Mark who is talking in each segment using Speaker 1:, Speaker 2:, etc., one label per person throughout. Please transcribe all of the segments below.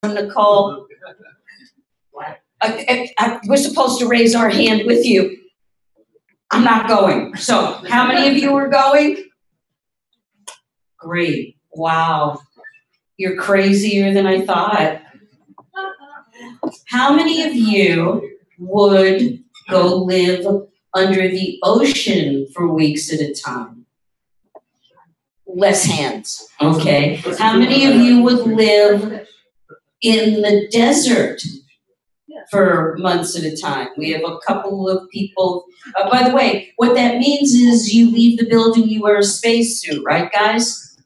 Speaker 1: Nicole. We're supposed to raise our hand with you. I'm not going. So how many of you are going? Great. Wow. You're crazier than I thought. How many of you would go live under the ocean for weeks at a time? Less hands. Okay. How many of you would live in the desert for months at a time? We have a couple of people. By the way, what that means is you leave the building, you wear a spacesuit, right, guys?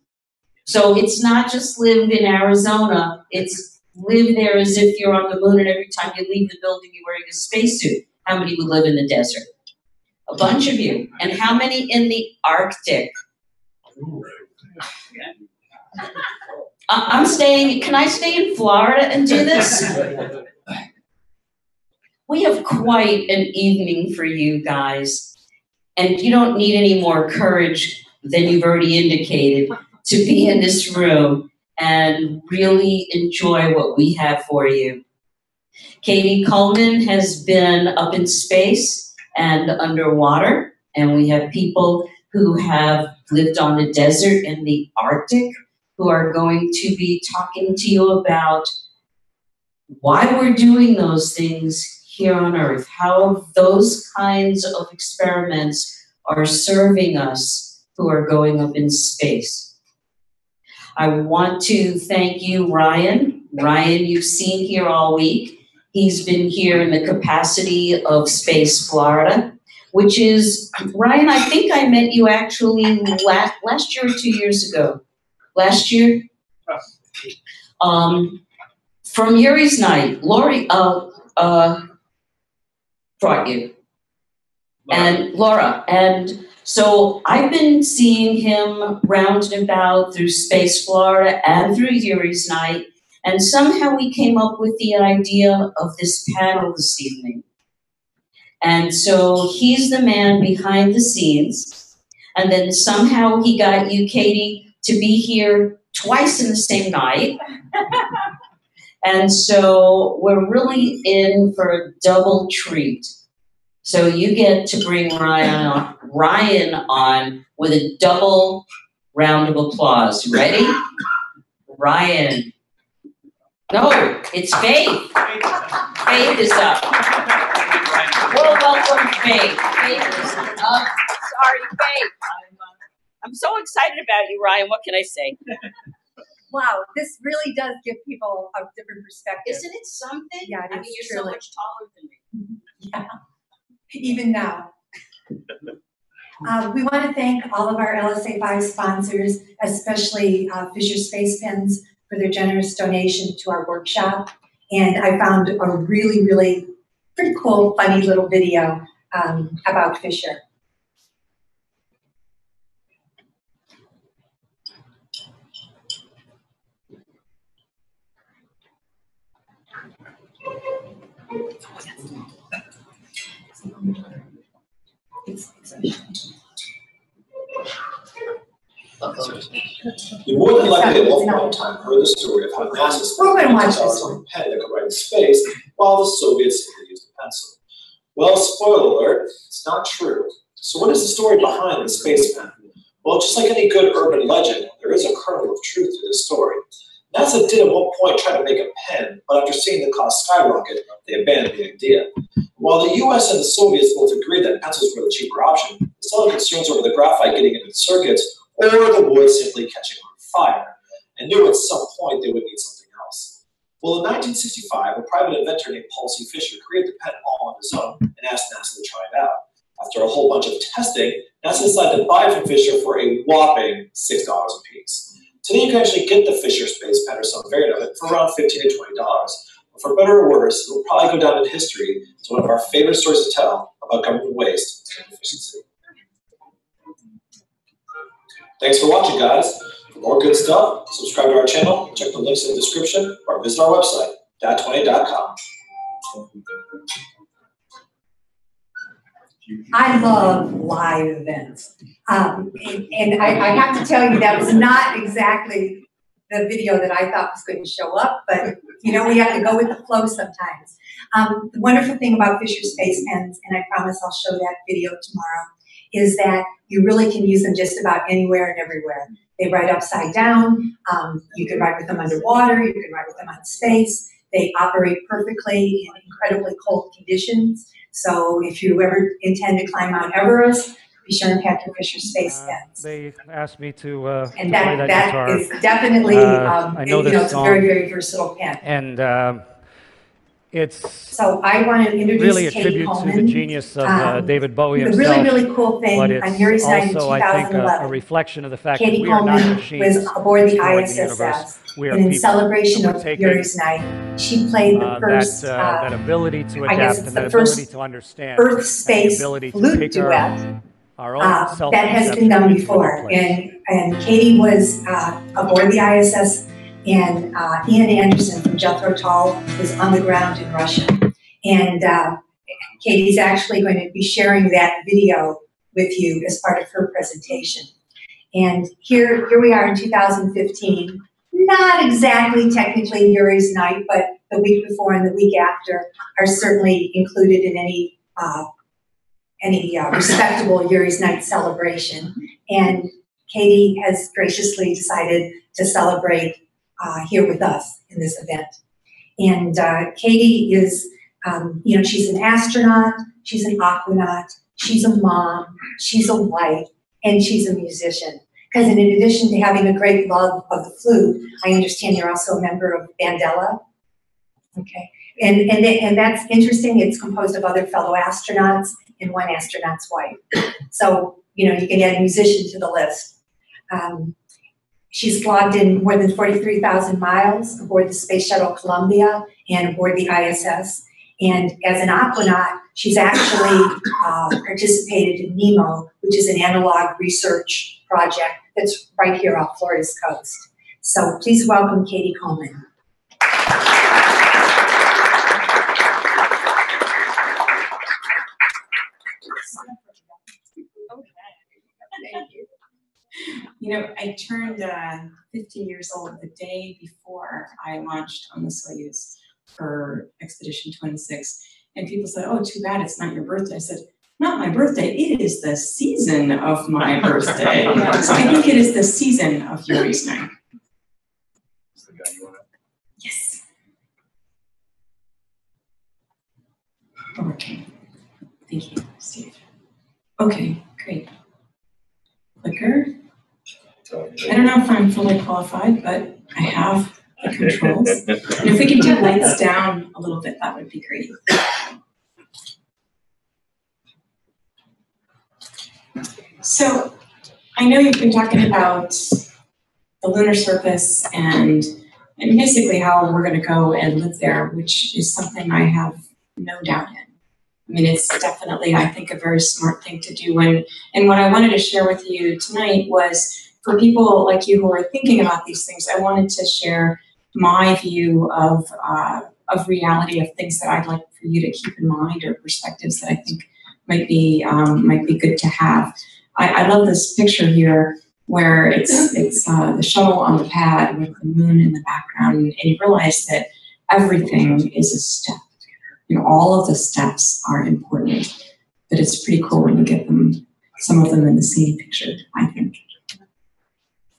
Speaker 1: So it's not just live in Arizona, it's live there as if you're on the moon, and every time you leave the building, you're wearing a spacesuit. How many would live in the desert? A bunch of you. And how many in the Arctic? I'm staying, can I stay in Florida and do this? We have quite an evening for you guys, and you don't need any more courage than you've already indicated to be in this room and really enjoy what we have for you. Cady Coleman has been up in space and underwater, and we have people who have lived on the desert in the Arctic who are going to be talking to you about why we're doing those things here on Earth, how those kinds of experiments are serving us who are going up in space. I want to thank you, Ryan. Ryan, you've seen here all week. He's been here in the capacity of Space Florida, which is, Ryan, I think I met you actually last year or 2 years ago. Last year? From Yuri's night, Lori brought you. And Laura. And so I've been seeing him round and about through Space Florida and through Yuri's night. And somehow we came up with the idea of this panel this evening. And so he's the man behind the scenes. And then somehow he got you, Cady, to be here twice in the same night. And so we're really in for a double treat. So you get to bring Ryan on with a double round of applause. Ready? Ryan. No, it's Faith. Faith is up. Well, welcome, Faith. Faith is up. Sorry, Faith. I'm so excited about you, Ryan. What can I say?
Speaker 2: Wow, this really does give people a different perspective.
Speaker 1: Isn't it something?
Speaker 2: Yeah,
Speaker 1: I mean, you're so much taller than me.
Speaker 2: Yeah, even now. We want to thank all of our LSA 5 sponsors, especially Fisher Space Pens, for their generous donation to our workshop. And I found a really, really pretty cool, funny little video about Fisher.
Speaker 3: You more than likely at one point in time heard the story of how NASA spent $1 on a pen that could write in space, while the Soviets simply used a pencil. Well, spoiler alert, it's not true. So what is the story behind the space pen? Well, just like any good urban legend, there is a kernel of truth to this story. NASA did at one point try to make a pen, but after seeing the cost skyrocket, they abandoned the idea. While the US and the Soviets both agreed that pencils were the cheaper option, they still had concerns over the graphite getting into the circuits or the wood simply catching on fire, and knew at some point they would need something else. Well, in 1965, a private inventor named Paul C. Fisher created the pen all on his own and asked NASA to try it out. After a whole bunch of testing, NASA decided to buy it from Fisher for a whopping $6 a piece. Today, you can actually get the Fisher Space Pen or some variant of it for around $15 to $20. But for better or worse, it will probably go down in history as one of our favorite stories to tell about government waste and efficiency. Thanks for watching, guys. For more good stuff, subscribe to our channel, check the links in the description, or visit our website, dat20.com.
Speaker 2: I love live events. And I have to tell you, that was not exactly the video that I thought was going to show up, but You know, we have to go with the flow sometimes. The wonderful thing about Fisher Space Pens, and I promise I'll show that video tomorrow, is that you really can use them just about anywhere and everywhere. They write upside down. You can write with them underwater. You can write with them on space. They operate perfectly in incredibly cold conditions. So if you ever intend to climb Mount Everest, be sure and pack your Fisher Space Pens.
Speaker 4: They asked me to
Speaker 2: and
Speaker 4: play that guitar.
Speaker 2: Is definitely,
Speaker 4: I know this
Speaker 2: it's
Speaker 4: song,
Speaker 2: a very, very versatile pen.
Speaker 4: And it's
Speaker 2: so I want to introduce
Speaker 4: really a
Speaker 2: Cady
Speaker 4: tribute
Speaker 2: Coleman.
Speaker 4: to the genius of David Bowie himself.
Speaker 2: The really, really cool thing
Speaker 4: but it's
Speaker 2: on Yuri's night in
Speaker 4: also, I think,
Speaker 2: 2011.
Speaker 4: a reflection of the fact
Speaker 2: Cady
Speaker 4: that we are not
Speaker 2: Coleman
Speaker 4: machines
Speaker 2: was aboard the
Speaker 4: destroying
Speaker 2: ISS,
Speaker 4: the universe. We are
Speaker 2: and in
Speaker 4: people.
Speaker 2: celebration
Speaker 4: And
Speaker 2: of
Speaker 4: we're
Speaker 2: Yuri's night, she played the first,
Speaker 4: that ability to
Speaker 2: I guess
Speaker 4: adapt
Speaker 2: it's
Speaker 4: and
Speaker 2: the
Speaker 4: that ability
Speaker 2: first
Speaker 4: to understand,
Speaker 2: Earth
Speaker 4: and the
Speaker 2: space
Speaker 4: ability to
Speaker 2: flute
Speaker 4: take
Speaker 2: duet
Speaker 4: our own
Speaker 2: that has been done before. And Cady was aboard the ISS, and Ian Anderson from Jethro Tull was on the ground in Russia. And Cady's actually going to be sharing that video with you as part of her presentation. And here we are in 2015. Not exactly technically Yuri's night, but the week before and the week after are certainly included in any respectable Yuri's night celebration. And Cady has graciously decided to celebrate here with us in this event. And Cady is, she's an astronaut, she's an aquanaut, she's a mom, she's a wife, and she's a musician. Because in addition to having a great love of the flute, I understand you're also a member of Bandella. Okay, and that's interesting. It's composed of other fellow astronauts and one astronaut's wife. So, you can add musician to the list. She's logged in more than 43,000 miles aboard the Space Shuttle Columbia and aboard the ISS. And as an aquanaut, she's actually participated in NEMO, which is an analog research project that's right here off Florida's coast. So please welcome Cady Coleman.
Speaker 5: I turned 50 years old the day before I launched on the Soyuz for Expedition 26. And people said, "Oh, too bad it's not your birthday." I said, "Not my birthday, it is the season of my birthday." So I think it is the season of Yuri's night. Yes. Okay. Thank you, Steve. Okay, great. Clicker. I don't know if I'm fully qualified, but I have the controls. And if we could do lights down a little bit, that would be great. So I know you've been talking about the lunar surface and basically how we're going to go and live there, which is something I have no doubt in. I mean, it's definitely, I think, a very smart thing to do. And what I wanted to share with you tonight was, for people like you who are thinking about these things, I wanted to share my view of reality, of ththings that I'd like for you to keep in mind, or perspectives that I think might be good to have. I love this picture here where it's the shuttle on the pad with the moon in the background, and you realize that everything is a step. All of the steps are important, but it's pretty cool when you get some of them in the same picture, I think.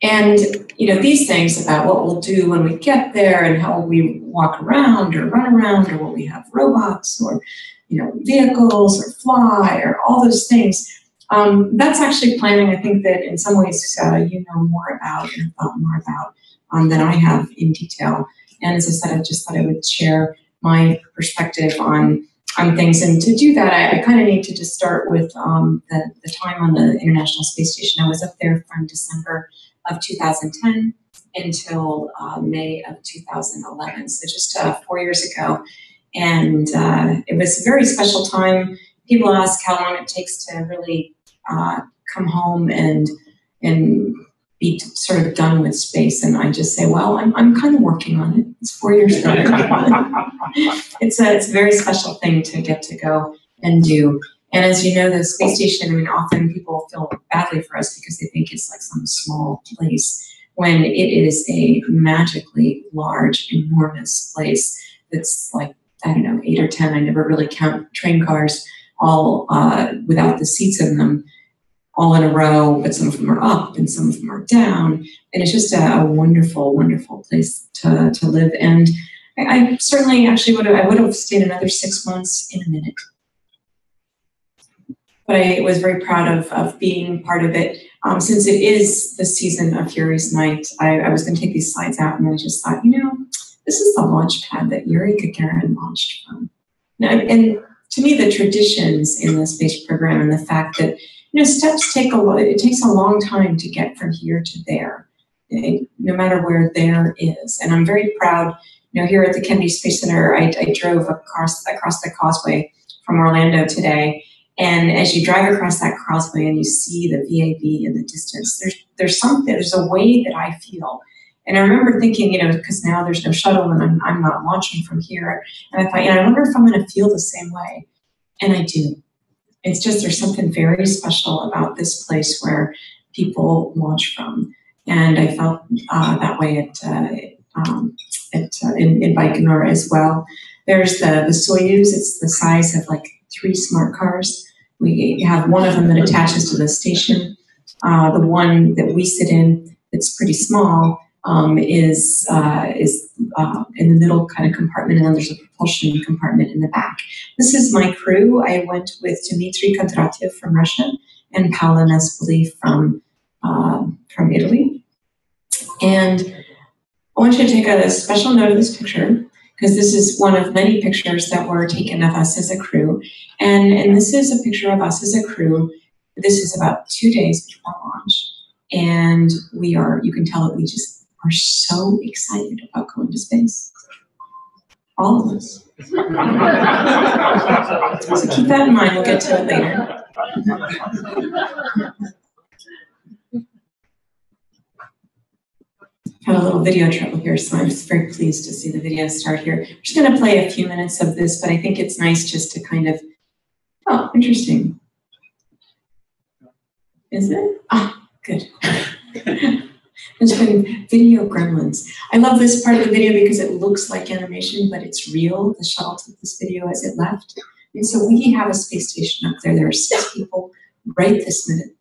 Speaker 5: And, these things about what we'll do when we get there and how we walk around or run around, or will we have robots or, vehicles or fly or all those things, that's actually planning, I think, that in some ways you know more about and thought more about than I have in detail. And as I said, I just thought I would share my perspective on things. And to do that, I kind of need to just start with the time on the International Space Station. I was up there from December of 2010 until May of 2011, so just 4 years ago. And it was a very special time. People ask how long it takes to really come home and be sort of done with space, and I just say, well, I'm kind of working on it. It's 4 years later. It's a very special thing to get to go and do. And as you know, the space station, often people feel badly for us because they think it's like some small place. when it is a magically large, enormous place that's like, I don't know, 8 or 10, I never really count train cars, all without the seats in them, all in a row, but some of them are up and some of them are down. And it's just a wonderful, wonderful place to live. And I certainly actually would have stayed another 6 months in a minute. But I was very proud of being part of it. Since it is the season of Yuri's Night, I was going to take these slides out, and then I just thought, this is the launch pad that Yuri Gagarin launched from. And to me, the traditions in the space program and the fact that steps take it takes a long time to get from here to there, no matter where there is. And I'm very proud. Here at the Kennedy Space Center, I drove across the causeway from Orlando today. And as you drive across that causeway and you see the VAB in the distance, there's a way that I feel. And I remember thinking, because now there's no shuttle and I'm not launching from here. And I thought, I wonder if I'm going to feel the same way. And I do. It's just, there's something very special about this place where people launch from. And I felt that way in Baikonur as well. There's the Soyuz. It's the size of like 3 smart cars. We have one of them that attaches to the station. The one that we sit in, that's pretty small, is in the middle kind of compartment, and then there's a propulsion compartment in the back. This is my crew. I went with Dmitry Kondratyev from Russia and Paula Nespoli from Italy. And I want you to take a special note of this picture, because this is one of many pictures that were taken of us as a crew. And this is a picture of us as a crew. This is about 2 days before launch. And you can tell that we just are so excited about going to space. All of us. So keep that in mind, we'll get to it later. Had a little video trouble here, so I'm just very pleased to see the video start here. I'm just going to play a few minutes of this, but I think it's nice just to kind of, oh, interesting. Is it? Ah, good. There's been video gremlins. I love this part of the video because it looks like animation, but it's real. The shuttle took this video as it left. And so we have a space station up there. There are 6 people right this minute.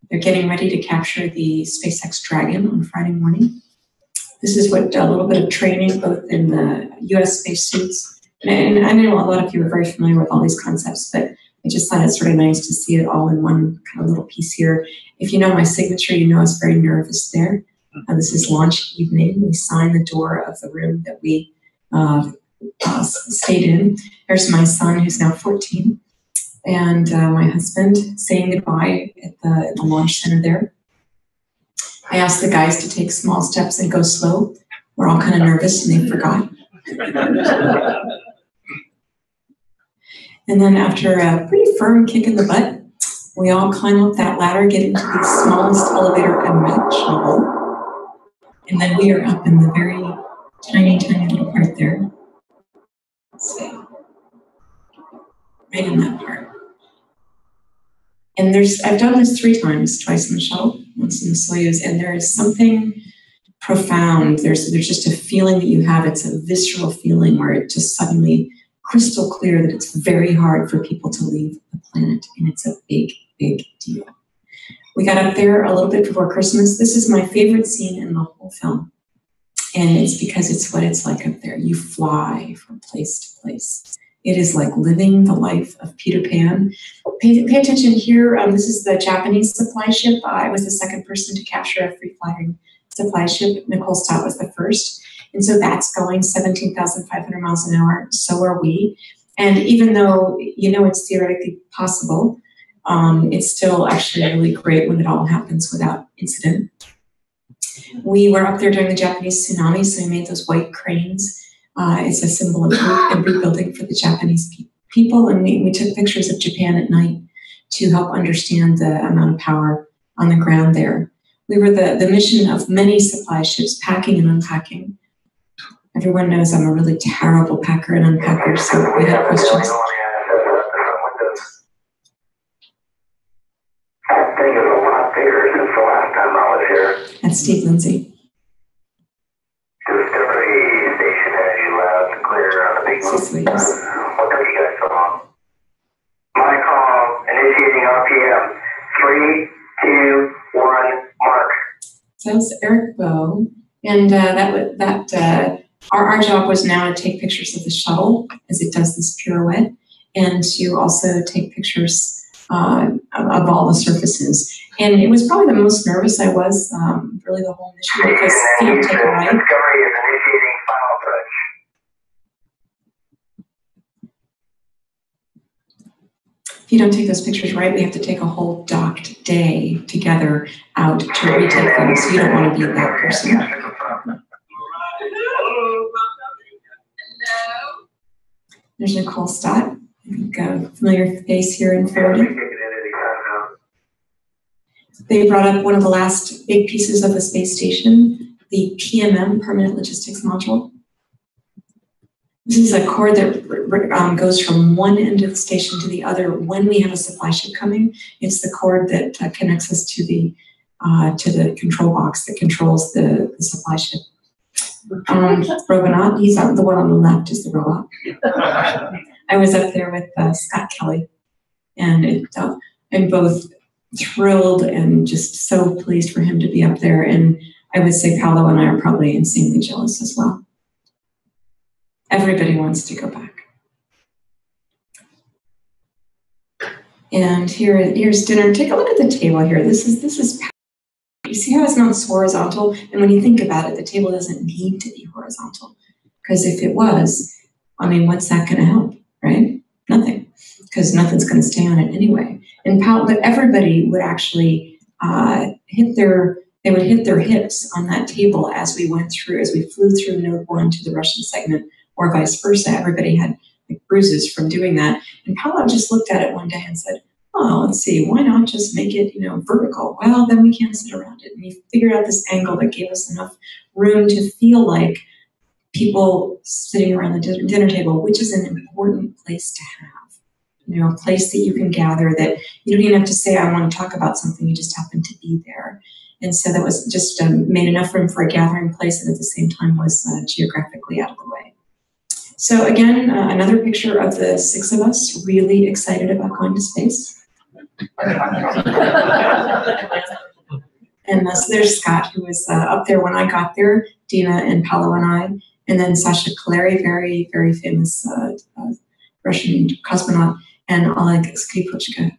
Speaker 5: They're getting ready to capture the SpaceX Dragon on Friday morning. This is what a little bit of training, both in the US spacesuits. And I know a lot of you are very familiar with all these concepts, but I just thought it's sort of nice to see it all in one kind of little piece here. If you know my signature, you know I was very nervous there. This is launch evening. We signed the door of the room that we stayed in. There's my son, who's now 14, and my husband saying goodbye at the launch center there. I asked the guys to take small steps and go slow. We're all kind of nervous and they forgot. And then after a pretty firm kick in the butt, we all climb up that ladder, get into the smallest elevator imaginable. And then we are up in the very tiny, tiny little part there. Let's see. Right in that part. And I've done this 3 times, twice in the shuttle, once in the Soyuz, and there is something profound. There's just a feeling that you have. It's a visceral feeling where it just suddenly crystal clear that it's very hard for people to leave the planet, and it's a big, big deal. We got up there a little bit before Christmas. This is my favorite scene in the whole film, and it's because it's what it's like up there. You fly from place to place. It is like living the life of Peter Pan. Pay attention here. This is the Japanese supply ship. I was the second person to capture a free-flying supply ship. Nicole Stott was the first. And so that's going 17,500 miles an hour. So are we. And even though it's theoretically possible, it's still actually really great when it all happens without incident. We were up there during the Japanese tsunami, so we made those white cranes. It's a symbol of hope and rebuilding for the Japanese people. And we took pictures of Japan at night to help understand the amount of power on the ground there. We were the mission of many supply ships, packing and unpacking. Everyone knows I'm a really terrible packer and unpacker, so we have questions. That's Steve Lindsay. So sweet.
Speaker 6: What took you guys so long? My call, initiating RPM. 3, 2, 1, mark.
Speaker 5: So that's Eric Bowe, and our job was now to take pictures of the shuttle as it does this pirouette, and to also take pictures of all the surfaces. And it was probably the most nervous I was, really the whole mission, because if you don't take a right.
Speaker 6: Discovery is initiating final approach.
Speaker 5: If you don't take those pictures right, we have to take a whole docked day together out to retake them, so you don't want to be that person. There's Nicole Stott, I think a familiar face here in Florida. They brought up one of the last big pieces of the space station, the PMM, Permanent Logistics Module. This is a cord that goes from one end of the station to the other when we have a supply ship coming. It's the cord that connects us to the control box that controls the supply ship. Robonaut, he's the one on the left is the robot. I was up there with Scott Kelly, and I'm both thrilled and just so pleased for him to be up there. And I would say Paolo and I are probably insanely jealous as well. Everybody wants to go back. And here's dinner. Take a look at the table here. This is. You see how it's not horizontal? And when you think about it, the table doesn't need to be horizontal. Because if it was, I mean, what's that going to help, right? Nothing. Because nothing's going to stay on it anyway. And but everybody would actually hit their hips on that table as we flew through node 1 to the Russian segment, or vice versa. Everybody had like bruises from doing that. And Paolo just looked at it one day and said, oh, let's see, why not just make it, vertical? Well, then we can't sit around it. And he figured out this angle that gave us enough room to feel like people sitting around the dinner table, which is an important place to have. A place that you can gather, that you don't even have to say, I want to talk about something, you just happen to be there. And so that was just made enough room for a gathering place, and at the same time was geographically out of the way. So again, another picture of the 6 of us really excited about going to space. And so there's Scott, who was up there when I got there, Dina and Paolo and I, and then Sasha Kaleri, very, very famous Russian cosmonaut, and Oleg Skripochka.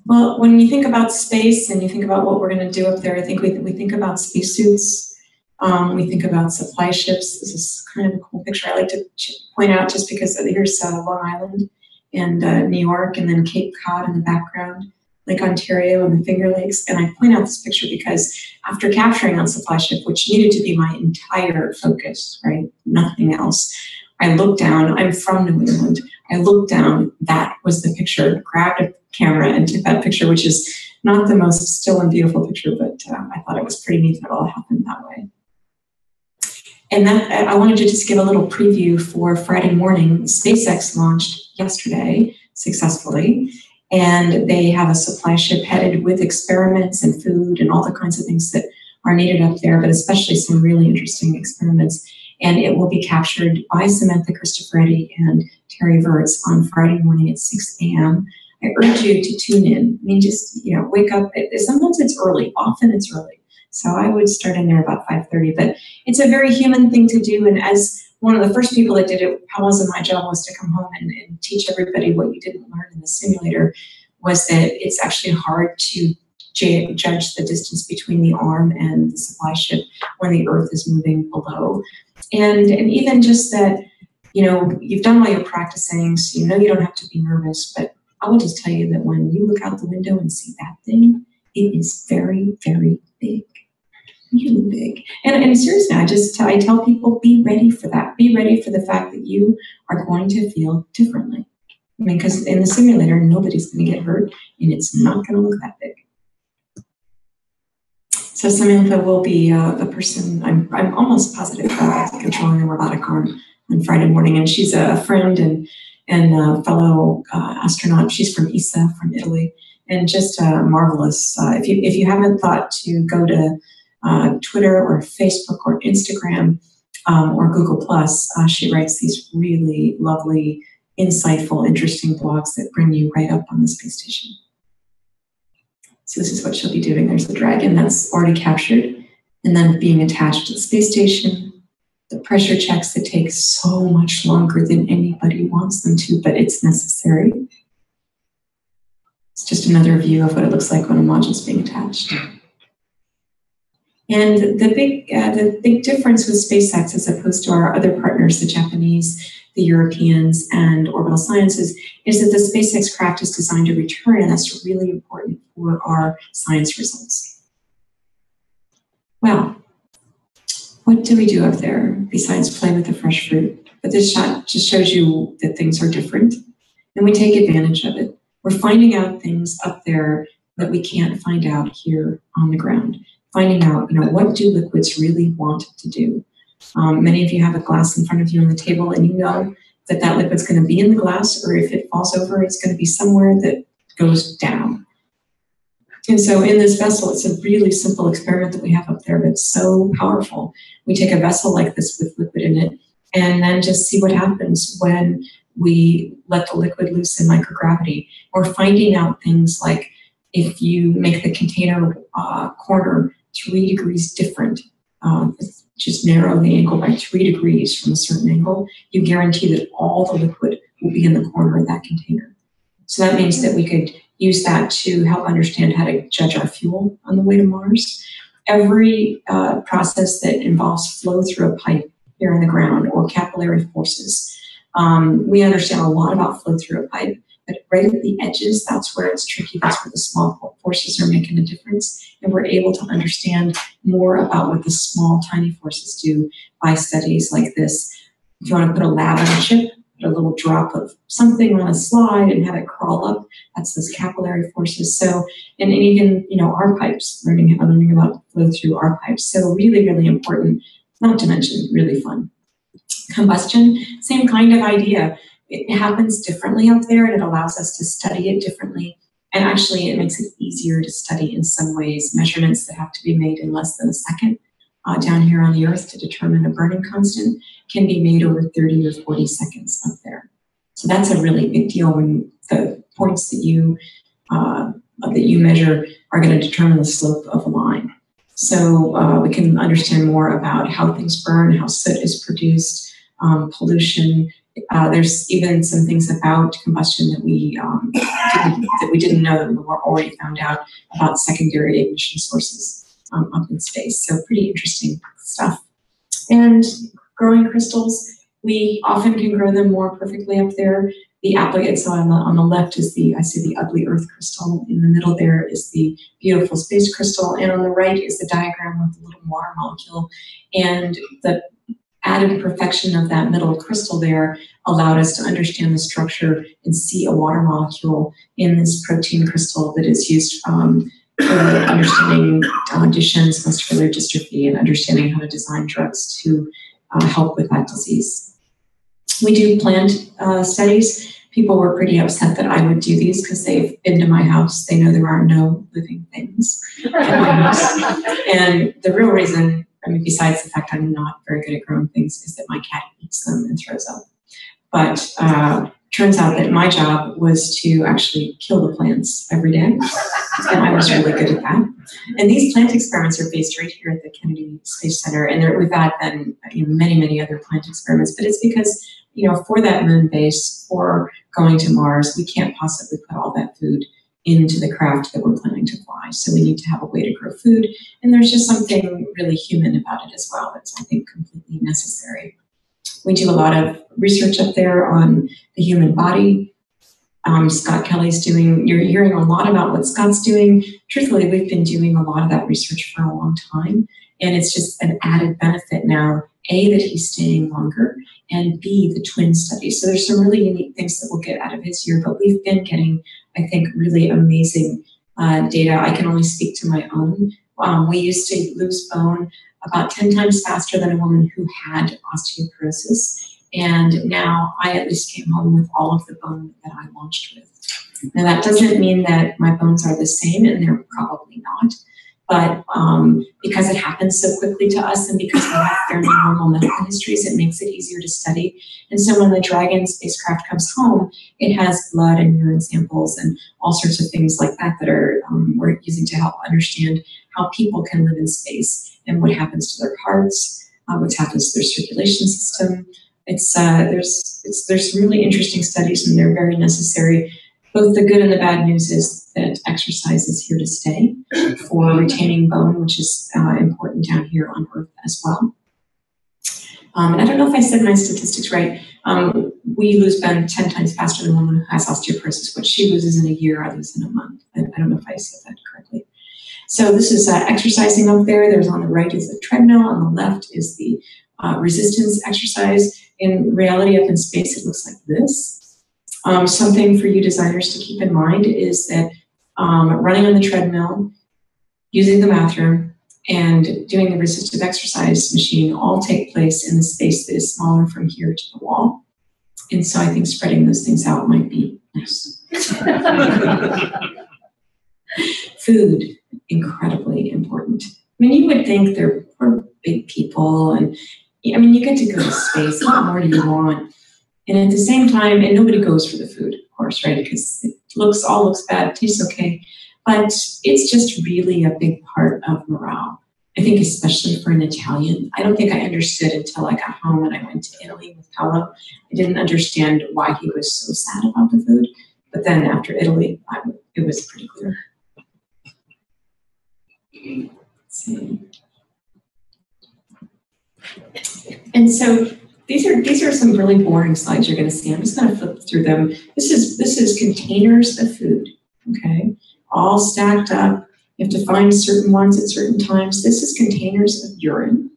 Speaker 5: Well, when you think about space and you think about what we're going to do up there, I think we think about spacesuits. We think about supply ships. This is kind of a cool picture I like to point out just because here's Long Island and New York, and then Cape Cod in the background, Lake Ontario and the Finger Lakes. And I point out this picture because after capturing on supply ship, which needed to be my entire focus, right? Nothing else. I looked down, I'm from New England. I looked down, that was the picture, grabbed a camera and took that picture, which is not the most still and beautiful picture, but I thought it was pretty neat that it all happened that way. And that I wanted to just give a little preview for Friday morning. SpaceX launched yesterday successfully, and they have a supply ship headed with experiments and food and all the kinds of things that are needed up there, but especially some really interesting experiments. And it will be captured by Samantha Cristoforetti and Terry Virts on Friday morning at 6 a.m. I urge you to tune in. I mean, just, wake up. Sometimes it's early, often it's early. So I would start in there about 5:30, but it's a very human thing to do. And as one of the first people that did it, Paolo's and my job was to come home and teach everybody what you didn't learn in the simulator, was that it's actually hard to judge the distance between the arm and the supply ship when the Earth is moving below. And even just that, you've done all your practicing, so you don't have to be nervous, but I will just tell you that when you look out the window and see that thing, it is very, very big. Really big. And seriously, I tell people, be ready for that. Be ready for the fact that you are going to feel differently. I mean, because in the simulator, nobody's going to get hurt, and it's not going to look that big. So Samantha will be the person, I'm almost positive, controlling the robotic arm on Friday morning. And she's a friend and fellow astronaut. She's from ESA, from Italy, and just marvelous. If you haven't thought to go to Twitter or Facebook or Instagram or Google Plus. She writes these really lovely, insightful, interesting blogs that bring you right up on the space station. So this is what she'll be doing. There's the Dragon that's already captured, and then being attached to the space station. The pressure checks that take so much longer than anybody wants them to, but it's necessary. It's just another view of what it looks like when a module is being attached. And the big difference with SpaceX as opposed to our other partners, the Japanese, the Europeans, and Orbital Sciences, is that the SpaceX craft is designed to return, and that's really important for our science results. Well, what do we do up there besides play with the fresh fruit? But this shot just shows you that things are different, and we take advantage of it. We're finding out things up there that we can't find out here on the ground. Finding out, what do liquids really want to do? Many of you have a glass in front of you on the table, and you know that that liquid's going to be in the glass, or if it falls over, it's going to be somewhere that goes down. And so in this vessel, it's a really simple experiment that we have up there, but it's so powerful. We take a vessel like this with liquid in it, and then just see what happens when we let the liquid loose in microgravity. We're finding out things like if you make the container corner 3 degrees different, just narrow the angle by 3 degrees from a certain angle, you guarantee that all the liquid will be in the corner of that container. So that means that we could use that to help understand how to judge our fuel on the way to Mars. Every process that involves flow through a pipe here in the ground or capillary forces, we understand a lot about flow through a pipe, but right at the edges, that's where it's tricky. That's where the small forces are making a difference. And we're able to understand more about what the small, tiny forces do by studies like this. If you want to put a lab on a chip, put a little drop of something on a slide and have it crawl up, that's those capillary forces. So, and even, our pipes, learning about flow through our pipes. So really, really important, not to mention really fun. Combustion, same kind of idea. It happens differently up there, and it allows us to study it differently. And actually, it makes it easier to study in some ways. Measurements that have to be made in less than a second down here on the Earth to determine a burning constant can be made over 30 or 40 seconds up there. So that's a really big deal when the points that you measure are going to determine the slope of a line. So we can understand more about how things burn, how soot is produced, pollution. There's even some things about combustion that we didn't know that we were already found out about secondary ignition sources up in space. So pretty interesting stuff. And growing crystals, we often can grow them more perfectly up there. The applicant, so on the left is the ugly Earth crystal. In the middle there is the beautiful space crystal, and on the right is the diagram with the little water molecule. And the added perfection of that middle crystal there allowed us to understand the structure and see a water molecule in this protein crystal that is used for understanding Duchenne's muscular dystrophy and understanding how to design drugs to help with that disease. We do plant studies. People were pretty upset that I would do these because they've been to my house. They know there are no living things in my house. And the real reason, besides the fact I'm not very good at growing things, is that my cat eats them and throws up. But turns out that my job was to actually kill the plants every day. And I was really good at that. And these plant experiments are based right here at the Kennedy Space Center. And we've had then many, many other plant experiments. But it's because, for that moon base, for going to Mars, we can't possibly put all that food into the craft that we're planning to fly. So we need to have a way to grow food. And there's just something really human about it as well that's, I think, completely necessary. We do a lot of research up there on the human body. Scott Kelly's you're hearing a lot about what Scott's doing. Truthfully, we've been doing a lot of that research for a long time. And it's just an added benefit now, A, that he's staying longer, and B, the twin study. So there's some really unique things that we'll get out of his year, but we've been getting, I think, really amazing data. I can only speak to my own. We used to lose bone about 10 times faster than a woman who had osteoporosis. And now I at least came home with all of the bone that I launched with. Now that doesn't mean that my bones are the same, and they're probably not. But because it happens so quickly to us and because we have fairly normal medical histories, it makes it easier to study. And so when the Dragon spacecraft comes home, it has blood and urine samples and all sorts of things like that that are we're using to help understand how people can live in space and what happens to their hearts, what happens to their circulation system. There's really interesting studies, and they're very necessary. Both the good and the bad news is that exercise is here to stay for retaining bone, which is important down here on Earth as well. And I don't know if I said my statistics right. We lose bone 10 times faster than a woman who has osteoporosis. What she loses in a year, I lose in a month. I don't know if I said that correctly. So this is exercising up there. There's on the right is the treadmill. On the left is the resistance exercise. In reality, up in space, it looks like this. Something for you designers to keep in mind is that running on the treadmill, using the bathroom, and doing the resistive exercise machine all take place in the space that is smaller from here to the wall. And so I think spreading those things out might be nice. Food, incredibly important. I mean, you would think they're big people, and I mean, you get to go to space. What more do you want? And at the same time, and nobody goes for the food, of course, right? Because it all looks bad, tastes okay. But it's just really a big part of morale. I think especially for an Italian. I don't think I understood until I got home and I went to Italy with Paolo. I didn't understand why he was so sad about the food. But then after Italy, it was pretty clear. Let's see. And so these are some really boring slides you're going to see. I'm just going to flip through them. This is containers of food, okay, all stacked up. You have to find certain ones at certain times. This is containers of urine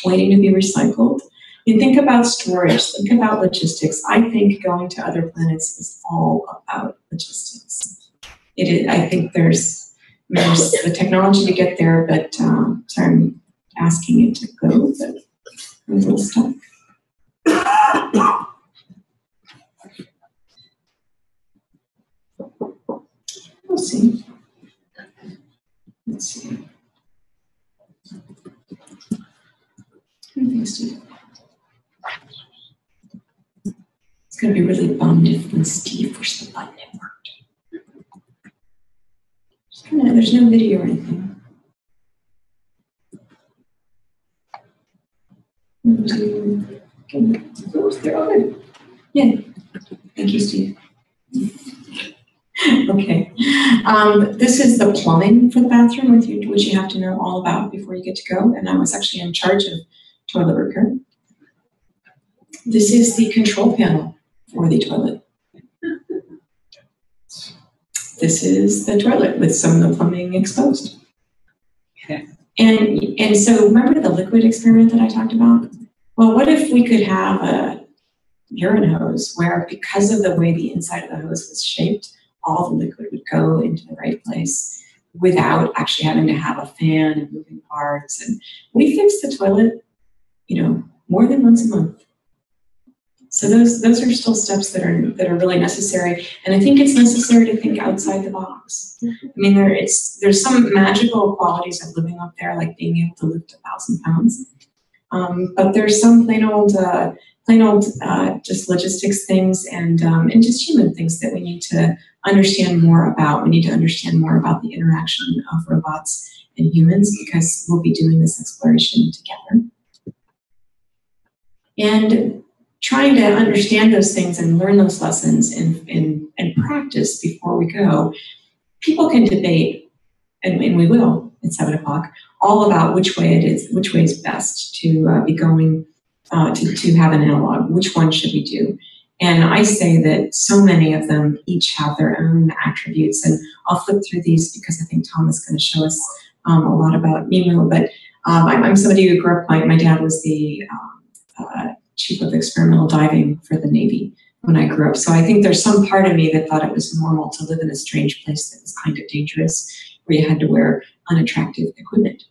Speaker 5: waiting to be recycled. You think about storage, think about logistics. I think going to other planets is all about logistics. It is. I think there's the technology to get there, but sorry, I'm asking it to go, but I'm a little stuck. We'll see. Let's see. It's going to be really bummed if when Steve pushed the button, it worked. There's no video or anything. Yeah. Thank you, Steve. Okay. This is the plumbing for the bathroom, which you have to know all about before you get to go. And I was actually in charge of toilet repair. This is the control panel for the toilet. This is the toilet with some of the plumbing exposed. And so remember the liquid experiment that I talked about? Well, what if we could have a urine hose where, because of the way the inside of the hose was shaped, all the liquid would go into the right place without actually having to have a fan and moving parts. And we fix the toilet, more than once a month. So those are still steps that are really necessary. And I think it's necessary to think outside the box. I mean, there's some magical qualities of living up there, like being able to lift 1,000 pounds. But there's some plain old just logistics things and just human things that we need to understand more about. We need to understand more about the interaction of robots and humans, because we'll be doing this exploration together. And trying to understand those things and learn those lessons and practice before we go. People can debate, and we will at 7 o'clock, all about which way is best to be going to have an analog. Which one should we do? And I say that so many of them each have their own attributes. And I'll flip through these because I think Tom is going to show us a lot about Nemo. But I'm somebody who grew up, my dad was the chief of experimental diving for the Navy when I grew up. So I think there's some part of me that thought it was normal to live in a strange place that was kind of dangerous, where you had to wear unattractive equipment.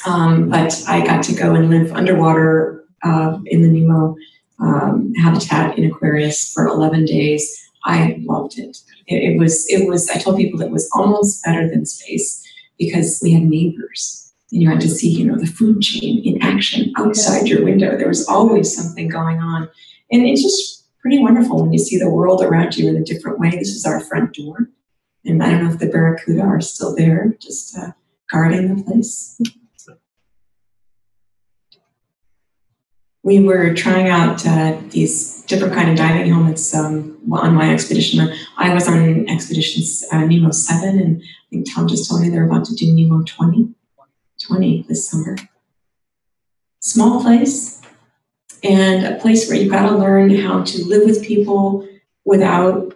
Speaker 5: But I got to go and live underwater in the Nemo habitat in Aquarius for 11 days. I loved it. It was, I told people it was almost better than space because we had neighbors and you had to see, the food chain in action outside your window. There was always something going on. And it's just pretty wonderful when you see the world around you in a different way. This is our front door. And I don't know if the barracuda are still there, just guarding the place. We were trying out these different kind of diving helmets on my expedition. I was on expeditions Nemo 7, and I think Tom just told me they're about to do Nemo 20 this summer. Small place, and a place where you've got to learn how to live with people without,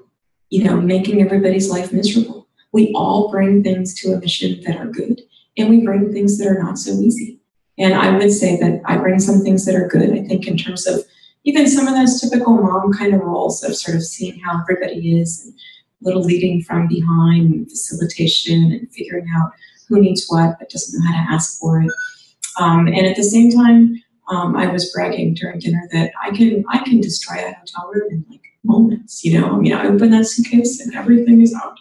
Speaker 5: making everybody's life miserable. We all bring things to a mission that are good, and we bring things that are not so easy. And I would say that I bring some things that are good, I think, in terms of even some of those typical mom kind of roles of sort of seeing how everybody is, and a little leading from behind, and facilitation, and figuring out who needs what but doesn't know how to ask for it. And at the same time, I was bragging during dinner that I can destroy a hotel room in like moments. I open that suitcase and everything is out,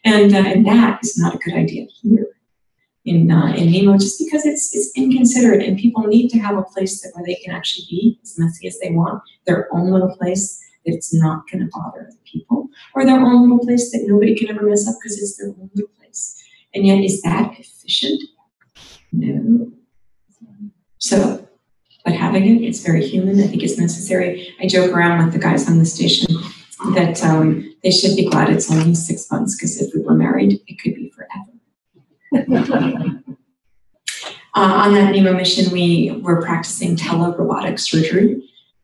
Speaker 5: and that is not a good idea here in Nemo, just because it's inconsiderate, and people need to have a place where they can actually be as messy as they want, their own little place that it's not going to bother other people, or their own little place that nobody can ever mess up because it's their own little place. And yet, is that efficient? No. So, but having it's very human. I think it's necessary. I joke around with the guys on the station that they should be glad it's only 6 months, because if we were married, it could be forever. On that Nemo mission, we were practicing tele-robotic surgery,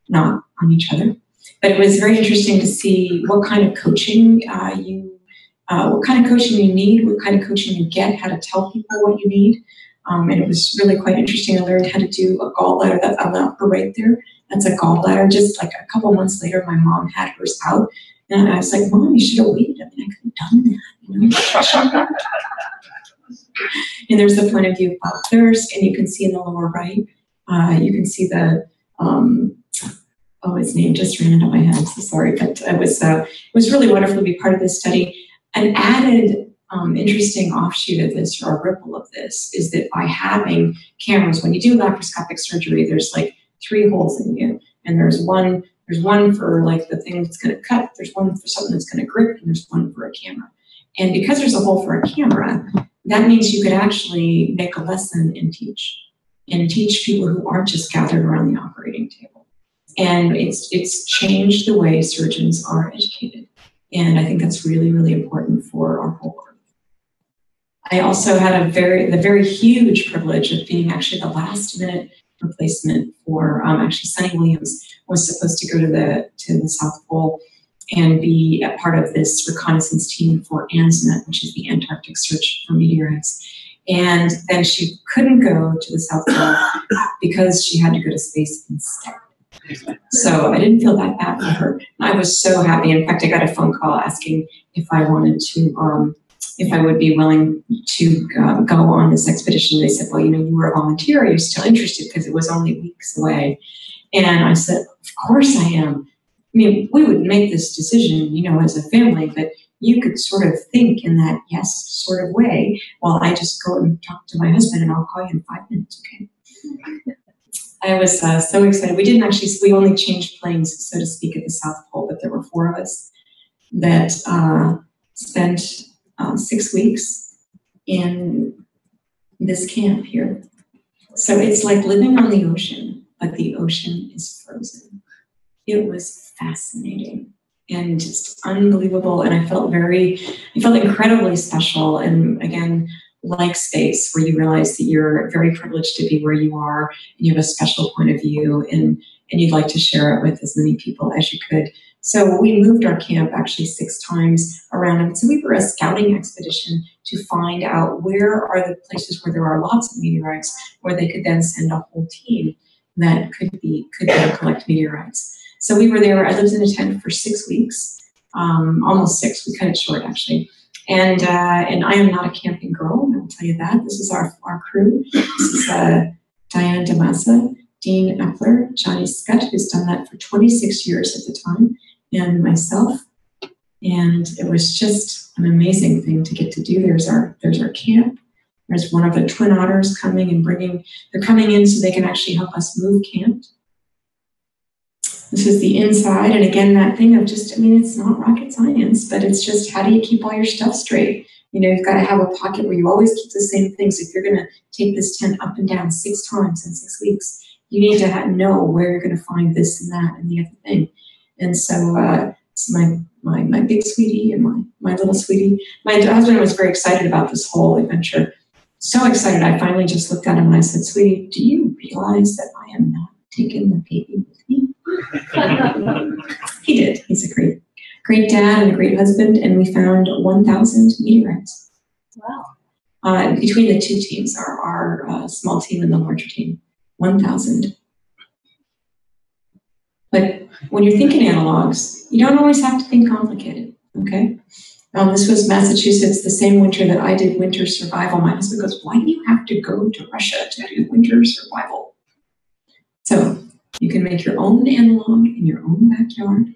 Speaker 5: not on each other. But it was very interesting to see what kind of coaching you need, what kind of coaching you get, how to tell people what you need. And it was really quite interesting. I learned how to do a gallbladder. That's on the upper right there. That's a gallbladder. Just like a couple months later, my mom had hers out. And I was like, Mom, you should have waited. I mean, I could have done that. And there's the point of view about thirst, and you can see in the lower right, you can see the, his name just ran into my head, I'm so sorry, but it was really wonderful to be part of this study. An added interesting offshoot of this, or a ripple of this, is that by having cameras, when you do laparoscopic surgery, there's like 3 holes in you, and there's one for like the thing that's going to cut, there's one for something that's going to grip, and there's one for a camera. And because there's a hole for a camera, that means you could actually make a lesson and teach people who aren't just gathered around the operating table. And it's changed the way surgeons are educated. And I think that's really, really important for our whole group. I also had the very huge privilege of being actually the last minute replacement for actually Sunny Williams was supposed to go to the South Pole and be a part of this reconnaissance team for ANSMET, which is the Antarctic Search for Meteorites. And then she couldn't go to the South Pole because she had to go to space instead. So I didn't feel that bad for her. I was so happy. In fact, I got a phone call asking if I wanted to, if I would be willing to go on this expedition. They said, well, you were a volunteer. Are you still interested? Because it was only weeks away. And I said, of course I am. I mean, we would make this decision, as a family, but you could sort of think in that yes sort of way while I just go and talk to my husband, and I'll call you in 5 minutes, okay? I was so excited. We only changed planes, so to speak, at the South Pole, but there were 4 of us that spent 6 weeks in this camp here. So it's like living on the ocean, but the ocean is frozen. It was fascinating and just unbelievable. And I felt incredibly special. And again, like space, where you realize that you're very privileged to be where you are, and you have a special point of view, and you'd like to share it with as many people as you could. So we moved our camp actually 6 times around. And so we were a scouting expedition to find out where are the places where there are lots of meteorites, where they could then send a whole team that could go collect meteorites. So we were there. I lived in a tent for 6 weeks, almost 6. We cut it short, actually. And I am not a camping girl, I will tell you that. This is our crew. This is Diane DeMassa, Dean Epler, Johnny Scott, who's done that for 26 years at the time, and myself. And it was just an amazing thing to get to do. There's our camp. There's one of the twin otters coming and they're coming in so they can actually help us move camp. This is the inside, and again, that thing of just, it's not rocket science, but it's just, how do you keep all your stuff straight? You've got to have a pocket where you always keep the same things. If you're going to take this tent up and down 6 times in 6 weeks, you need to know where you're going to find this and that and the other thing. And so it's my big sweetie and my little sweetie. My husband was very excited about this whole adventure. So excited, I finally just looked at him and I said, sweetie, do you realize that I am not taking the baby with me? He did. He's a great dad and a great husband, and we found 1,000 meteorites. Wow. Between the 2 teams, our small team and the larger team, 1,000. But when you're thinking analogs, you don't always have to think complicated, okay? This was Massachusetts, the same winter that I did winter survival. My husband goes, why do you have to go to Russia to do winter survival? So you can make your own analog in your own backyard.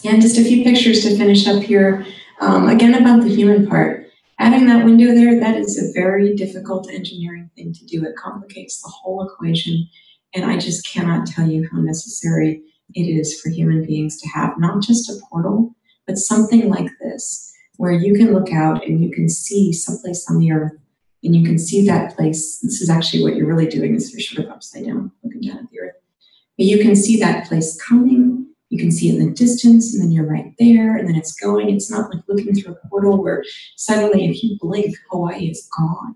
Speaker 5: And just a few pictures to finish up here. Again, about the human part. Having that window there, that is a very difficult engineering thing to do. It complicates the whole equation. And I just cannot tell you how necessary it is for human beings to have not just a portal, but something like this, where you can look out and you can see someplace on the earth, and you can see that place. This is actually what you're really doing, is you're sort of upside down, looking down at the earth. But you can see that place coming, you can see it in the distance, and then you're right there, and then it's going. It's not like looking through a portal where suddenly if you blink, Hawaii is gone.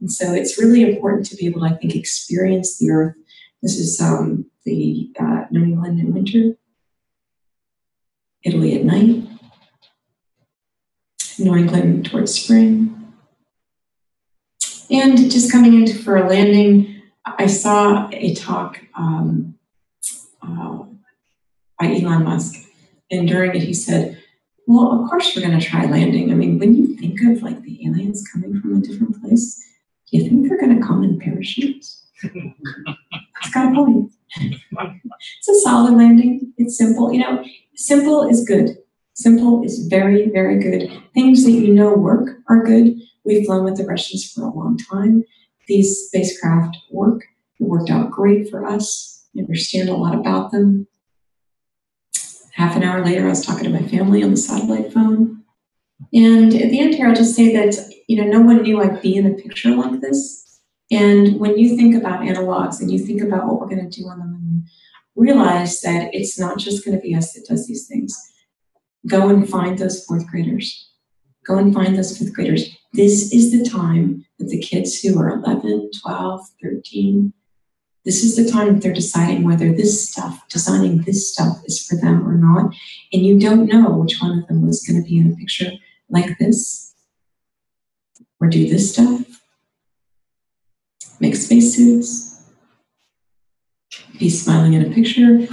Speaker 5: And so it's really important to be able to, I think, experience the earth. This is the New England in winter, Italy at night, New England towards spring. And just coming in for a landing, I saw a talk by Elon Musk, and during it he said, well, of course we're going to try landing. When you think of like the aliens coming from a different place, do you think they're going to come in parachutes? It's got a point. It's a solid landing. It's simple. Simple is good. Simple is very, very good. Things that work are good. We've flown with the Russians for a long time. These spacecraft work. It worked out great for us. We understand a lot about them. Half an hour later, I was talking to my family on the satellite phone. And at the end here, I'll just say that, no one knew I'd be in a picture like this. And when you think about analogs and you think about what we're going to do on the moon, realize that it's not just going to be us that does these things. Go and find those 4th graders. Go and find those 5th graders. This is the time that the kids who are 11, 12, 13, this is the time that they're deciding whether designing this stuff is for them or not. And you don't know which one of them was going to be in a picture like this, or do this stuff, make spacesuits, be smiling in a picture.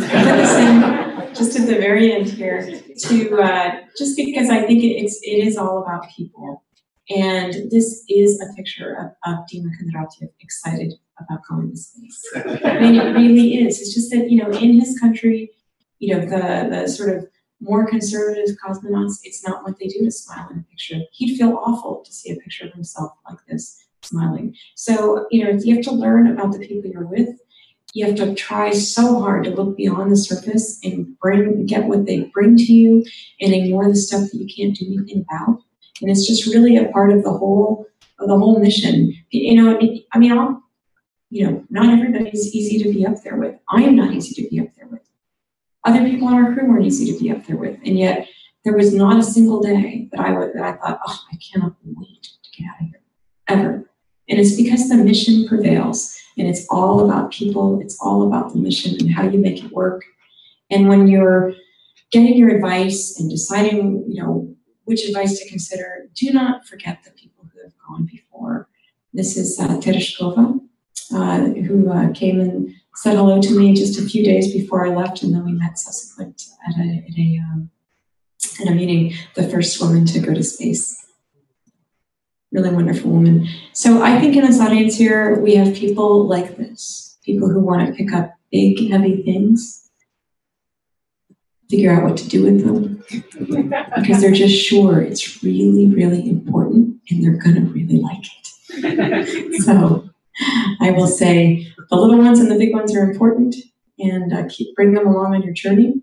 Speaker 5: Just at the very end here, to just because I think it is all about people. And this is a picture of Dima Kondratyev excited about going to space. It really is. It's just that, in his country, the sort of more conservative cosmonauts, it's not what they do to smile in a picture. He'd feel awful to see a picture of himself like this, smiling. So, you have to learn about the people you're with. You have to try so hard to look beyond the surface and get what they bring to you and ignore the stuff that you can't do anything about. And it's just really a part of the whole mission. Not everybody's easy to be up there with. I am not easy to be up there with. Other people on our crew weren't easy to be up there with. And yet there was not a single day that I thought, oh, I cannot wait to get out of here, ever. And it's because the mission prevails. And it's all about people. It's all about the mission and how you make it work. And when you're getting your advice and deciding, which advice to consider, do not forget the people who have gone before. This is Tereshkova, who came and said hello to me just a few days before I left, and then we met subsequent at a meeting, the first woman to go to space. Really wonderful woman. So I think in this audience here, we have people like this, people who want to pick up big, heavy things figure out what to do with them because they're just sure it's really, really important and they're going to really like it. So I will say the little ones and the big ones are important, and bring them along on your journey.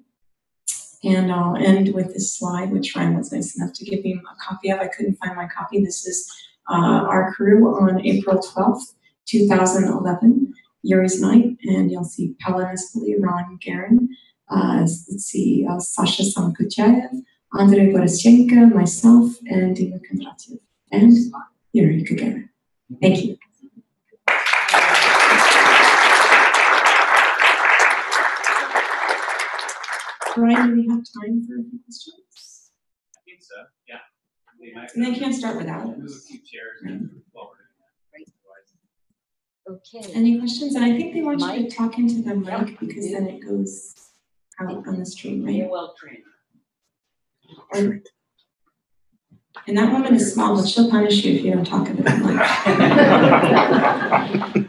Speaker 5: And I'll end with this slide, which Ryan was nice enough to give me a copy of. I couldn't find my copy. This is our crew on April 12th, 2011, Yuri's night, and you'll see Paula Nespoli, Ron Garin, let's see, Sasha Samakutyayev, Andrei Boroshenko, myself, and Dima Kondratyev, and Yuri Gagarin. Thank you. Ryan, do we have time for a few questions?
Speaker 7: I think so, yeah.
Speaker 5: And they can't start without it.
Speaker 7: Move a few chairs and forward.
Speaker 1: Okay.
Speaker 5: Any questions? And I think they want you to talk into the mic because then it goes out on the stream, right?
Speaker 1: You're well trained.
Speaker 5: Or, and that woman is small, but she'll punish you if you don't talk into the mic.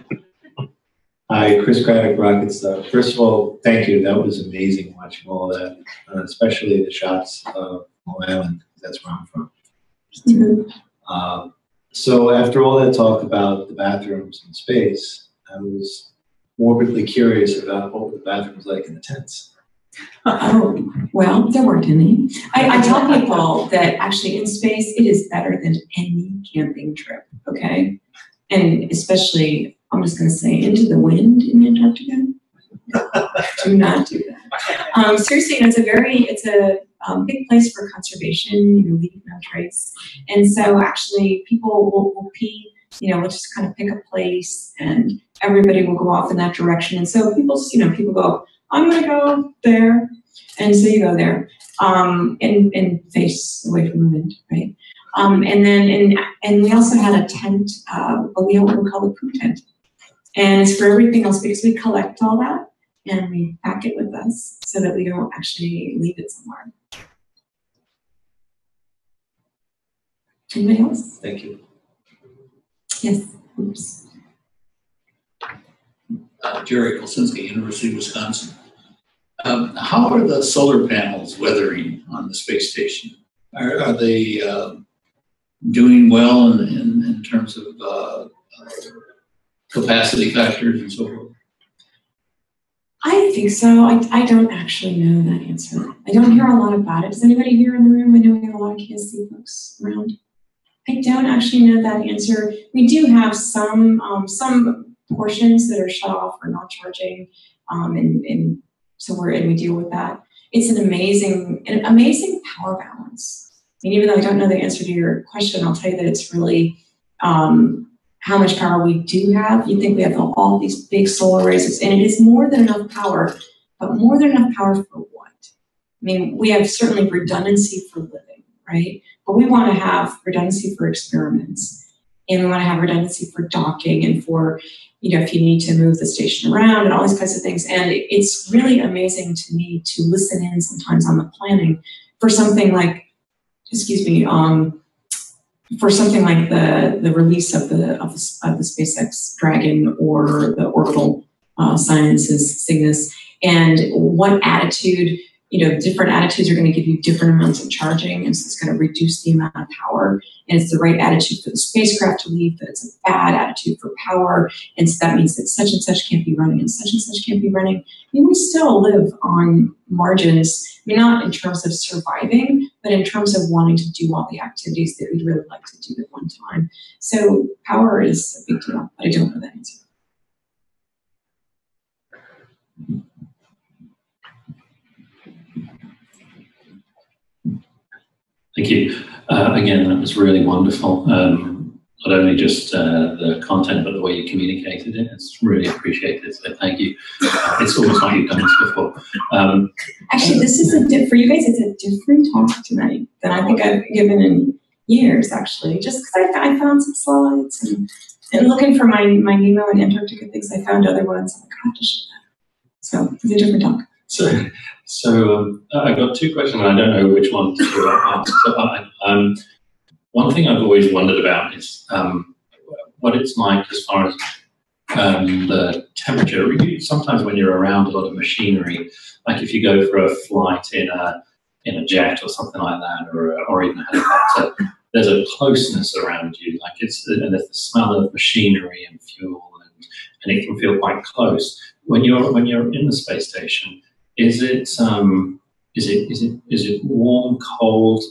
Speaker 8: Hi, Chris Craddock, Rocket Star. First of all, thank you. That was amazing watching all that, especially the shots of Long Island. That's where I'm from.
Speaker 5: Mm-hmm.
Speaker 8: So after all that talk about the bathrooms and space, I was morbidly curious about what were the bathrooms like in the tents.
Speaker 5: Oh, well, there weren't any. I tell people that actually in space, it is better than any camping trip, okay? And especially, I'm just going to say, into the wind in Antarctica. Do not do that. Seriously, it's a big place for conservation, leave no trace. And so actually people will pee, we'll just kind of pick a place and everybody will go off in that direction. And so people go, I'm going to go there. And so you go there, and face away from the wind, right? And we also had a tent, but we have what we call the poo tent. And it's for everything else because we collect all that and we pack it with us so that we don't actually leave it somewhere. Anybody else?
Speaker 8: Thank you.
Speaker 5: Yes. Oops.
Speaker 9: Jerry Kolsinski, University of Wisconsin. How are the solar panels weathering on the space station? Are they doing well in terms of capacity factors and so forth?
Speaker 5: I think so. I don't actually know that answer. I don't hear a lot about it. Does anybody here in the room? I know we have a lot of KSC folks around. I don't actually know that answer. We do have some portions that are shut off or not charging, and so we deal with that. It's an amazing power balance. I mean, even though I don't know the answer to your question, I'll tell you that it's really how much power we do have. You think we have all these big solar arrays, and it is more than enough power, but more than enough power for what? I mean, we have certainly redundancy for living, right? But we want to have redundancy for experiments, and we want to have redundancy for docking and for, if you need to move the station around and all these kinds of things. And it's really amazing to me to listen in sometimes on the planning for something like, for something like the release of the SpaceX Dragon or the orbital sciences Cygnus, and what attitude, different attitudes are going to give you different amounts of charging, and so it's going to reduce the amount of power, and it's the right attitude for the spacecraft to leave, but it's a bad attitude for power, and so that means that such and such can't be running and such can't be running. I mean, we still live on margins, I mean, not in terms of surviving, but in terms of wanting to do all the activities that we'd really like to do at one time. So power is a big deal, but I don't know that answer.
Speaker 9: Thank you. Again, that was really wonderful. Not only just the content, but the way you communicated it. It's really appreciated, so thank you. It's almost like you've done this before.
Speaker 5: Actually, this is for you guys, it's a different talk tonight than I think I've given in years, actually. Just because I found some slides and looking for my Nemo and Antarctica things, I found other ones. I'm like, I have to share that. So it's a different talk.
Speaker 9: So I've got two questions, and I don't know which one to ask. So one thing I've always wondered about is what it's like as far as
Speaker 8: the temperature. Sometimes when you're around a lot of machinery, like if you go for a flight in a jet or something like that, or even a helicopter, there's a closeness around you, like and there's the smell of machinery and fuel, and it can feel quite close. When you're in the space station, is it warm, cold?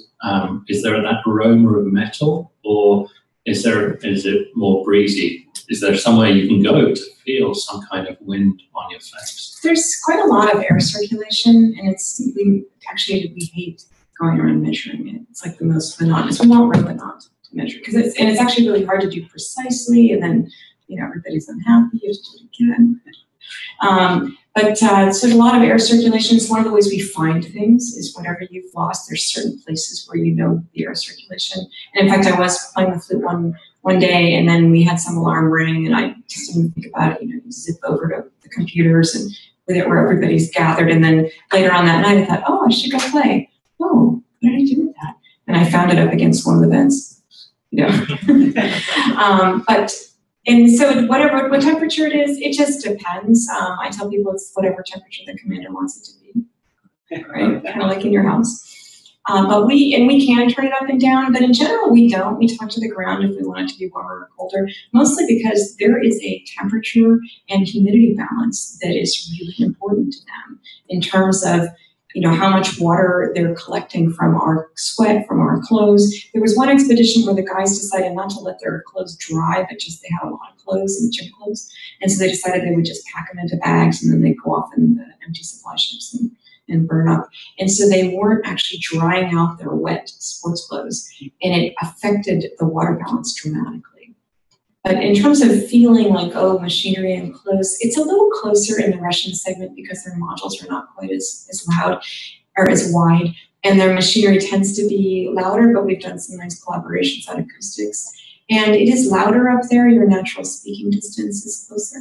Speaker 8: Is there that aroma of metal, or is it more breezy? Is there somewhere you can go to feel some kind of wind on your face?
Speaker 5: There's quite a lot of air circulation, and we hate going around measuring it. It's like the most monotonous. We want really not to measure because it's actually really hard to do precisely, and then everybody's unhappy. You have to do it again. So there's a lot of air circulation. It's one of the ways we find things is whatever you've lost, there's certain places where the air circulation. And in fact, I was playing the flute one day, and then we had some alarm ring, and I just didn't think about it. You zip over to the computers and where everybody's gathered. And then later on that night, I thought, oh, I should go play. Oh, what did I do with that? And I found it up against one of the vents. And so what temperature it is, it just depends. I tell people it's whatever temperature the commander wants it to be, right? Kind of like in your house. But we can turn it up and down, but in general we don't. We talk to the ground if we want it to be warmer or colder, mostly because there is a temperature and humidity balance that is really important to them in terms of how much water they're collecting from our sweat, from our clothes. There was one expedition where the guys decided not to let their clothes dry, but just they had a lot of clothes and gym clothes. And so they decided they would just pack them into bags, and then they'd go off in the empty supply ships and burn up. And so they weren't actually drying out their wet sports clothes, and it affected the water balance dramatically. But in terms of feeling like, oh, machinery and clothes, it's a little closer in the Russian segment because their modules are not quite as loud or as wide, and their machinery tends to be louder, but we've done some nice collaborations on acoustics. And it is louder up there. Your natural speaking distance is closer,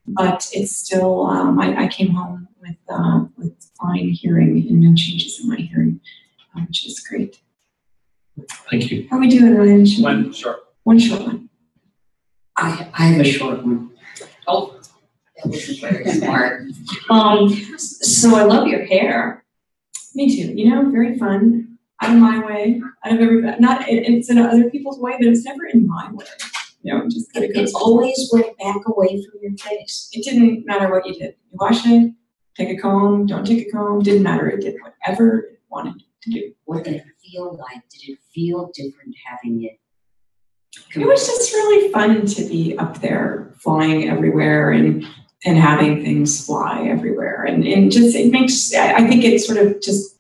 Speaker 5: but it's still, I came home with fine hearing and no changes in my hearing, which is great.
Speaker 8: Thank you.
Speaker 5: How are we doing, Ryan?
Speaker 7: One short.
Speaker 5: One short one.
Speaker 1: I have a short one. Oh, that was very smart. So I love your hair.
Speaker 5: Me too. Very fun. Out of my way. Out of everybody. It's in other people's way, but it's never in my way. It just kind of goes.
Speaker 1: It always went back away from your face.
Speaker 5: It didn't matter what you did. You wash it, take a comb, don't take a comb. Didn't matter. It did whatever it wanted to do.
Speaker 1: What did it feel like? Did it feel different having it?
Speaker 5: It was just really fun to be up there flying everywhere and having things fly everywhere. And just, it makes, I think it sort of just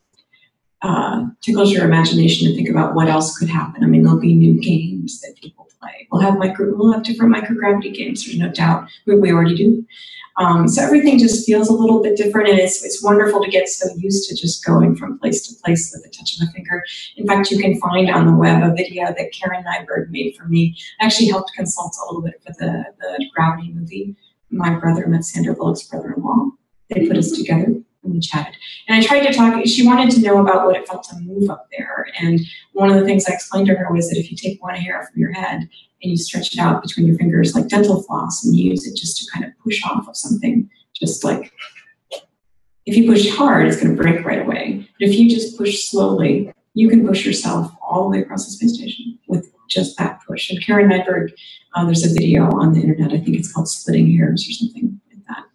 Speaker 5: tickles your imagination to think about what else could happen. I mean, there'll be new games that people play. We'll have different microgravity games, there's no doubt. We already do. So everything just feels a little bit different, and it's wonderful to get so used to just going from place to place with the touch of a finger. In fact, you can find on the web a video that Karen Nyberg made for me. I actually helped consult a little bit for the Gravity movie. My brother met Sandra Bullock's brother-in-law. They put us together and we chatted. And I tried to talk, she wanted to know about what it felt to move up there. And one of the things I explained to her was that if you take one hair from your head and you stretch it out between your fingers like dental floss and you use it just to kind of push off of something, just like, if you push hard, it's going to break right away. But if you just push slowly, you can push yourself all the way across the space station with just that push. And Karen Nyberg, there's a video on the internet, I think it's called Splitting Hairs or something like that.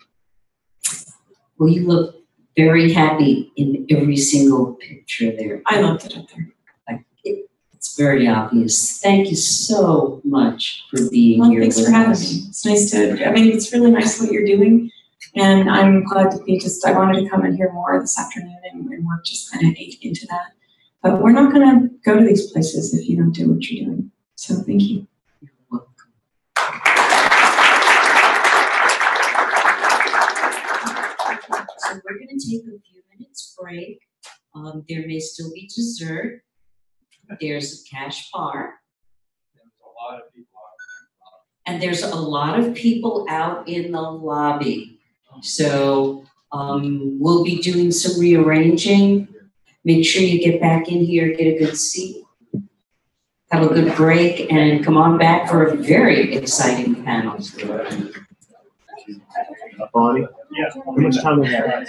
Speaker 1: Well, you look very happy in every single picture there.
Speaker 5: I loved it up there.
Speaker 1: It's very obvious. Thank you so much for being here.
Speaker 5: Thanks for having me. It's nice it's really nice what you're doing. And I'm glad to be I wanted to come and hear more this afternoon, and work just kind of ate into that. But we're not going to go to these places if you don't do what you're doing. So thank you.
Speaker 1: You're welcome. So we're going to take a few minutes break. There may still be dessert. There's a cash bar. And there's a lot of people out in the lobby. So we'll be doing some rearranging. Make sure you get back in here, get a good seat, have a good break, and come on back for a very exciting panel.
Speaker 10: Bonnie? Yeah. How much time we have?